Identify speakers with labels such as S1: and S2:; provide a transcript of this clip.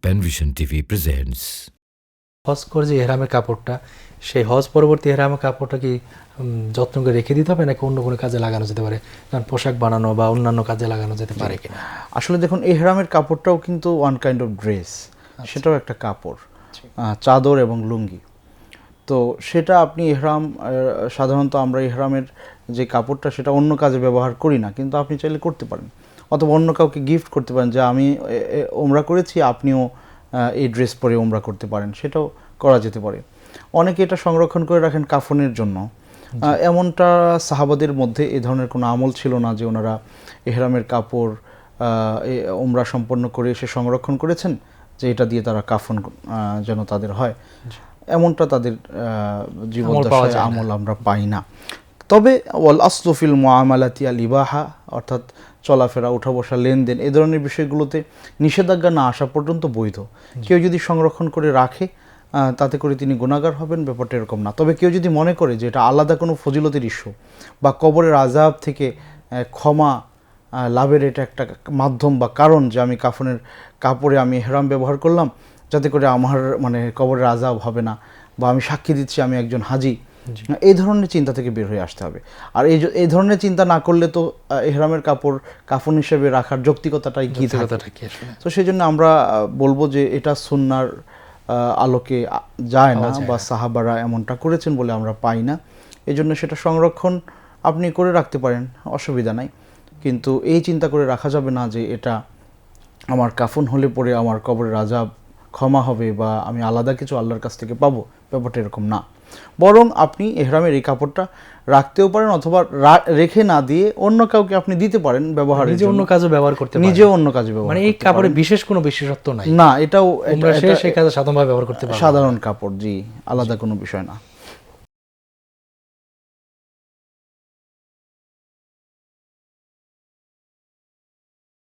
S1: পেনভিশন TV presents.
S2: হজ করে যে এহরামের কাপড়টা, সেই হজ পরবর্তী এহরামের কাপড়টা কি যত্ন করে রেখে দিতে হবে নাকি অন্য কোনো কাজে লাগানো যেতে পারে, কারণ পোশাক বানানো বা অন্যান্য কাজে লাগানো যেতে পারে কিনা?
S3: আসলে দেখুন, এহরামের কাপড়টাও কিন্তু ওয়ান কাইন্ড অফ ড্রেস, সেটাও একটা কাপড়, চাদর এবং লুঙ্গি। তো সেটা আপনি এহরাম, সাধারণত আমরা এহরামের যে কাপড়টা সেটা অন্য কাজে ব্যবহার করি না, কিন্তু আপনি চাইলে করতে পারেন, অথবা অন্য কাউকে গিফট করতে পারেন যে আমি ওমরা করেছি, আপনিও এই ড্রেস পরে ওমরা করতে পারেন, সেটাও করা যেতে পারে। অনেকে এটা সংরক্ষণ করে রাখেন কাফনের জন্য। এমনটা সাহাবাদের মধ্যে এ ধরনের কোনো আমল ছিল না যে ওনারা এহরামের কাপড় ওমরা সম্পন্ন করে এসে সংরক্ষণ করেছেন যে এটা দিয়ে তারা কাফন যেন তাদের হয়, এমনটা তাদের জীবদ্দশায় আমল আমরা পাই না। তবে ওয়াল আসলু ফিল মুআমালাতি আল ইবাহা, অর্থাৎ চলাফেরা, উঠা বসা, লেনদেন, এ ধরনের বিষয়গুলোতে নিষেধাজ্ঞা না আসা পর্যন্ত বৈধ। কেউ যদি সংরক্ষণ করে রাখে তাতে করে তিনি গুনাহগার হবেন, ব্যাপারটা এরকম না। তবে কেউ যদি মনে করে যে এটা আলাদা কোনো ফজিলতের ইস্যু বা কবরের আযাব থেকে ক্ষমা লাভের এটা একটা মাধ্যম বা কারণ, যে আমি কাফনের কাপড়ে আমি এহরাম ব্যবহার করলাম যাতে করে আমার কবরের আযাব হবে না, বা আমি সাক্ষী দিচ্ছি আমি একজন হাজি, এই ধরনের চিন্তা থেকে বের হয়ে আসতে হবে। আর এই ধরনের চিন্তা না করলে তো এহরামের কাপড় কাফন হিসেবে রাখার যৌক্তিকতাটাই কি থাকে। তো সেই জন্য আমরা বলবো যে এটা সুন্নাহর আলোকে যায় না, বা সাহাবারা এমনটা করেছেন বলে আমরা পাই না। এই জন্য সেটা সংরক্ষণ আপনি করে রাখতে পারেন, অসুবিধা নাই, কিন্তু এই চিন্তা করে রাখা যাবে না যে এটা আমার কাফন হলে পরে আমার কবরের আযাব ক্ষমা হবে বা আমি আলাদা কিছু আল্লাহর কাছ থেকে পাবো, ব্যাপারটা এরকম না। বরং আপনি এহরামের এই কাপড়টা রাখতেও পারেন, অথবা রেখে না দিয়ে অন্য কাউকে আপনি দিতে পারেন ব্যবহারের জন্য,
S2: অন্য কাজে ব্যবহার করতে পারেন,
S3: নিজেও অন্য কাজে ব্যবহার,
S2: মানে এই কাপড়ে বিশেষ কোনো বিশেষত্ব নাই
S3: না, এটাও
S2: সেই কাজে সাধারণভাবে ব্যবহার করতে পারেন,
S3: সাধারণ কাপড়, জি, আলাদা কোনো বিষয় না।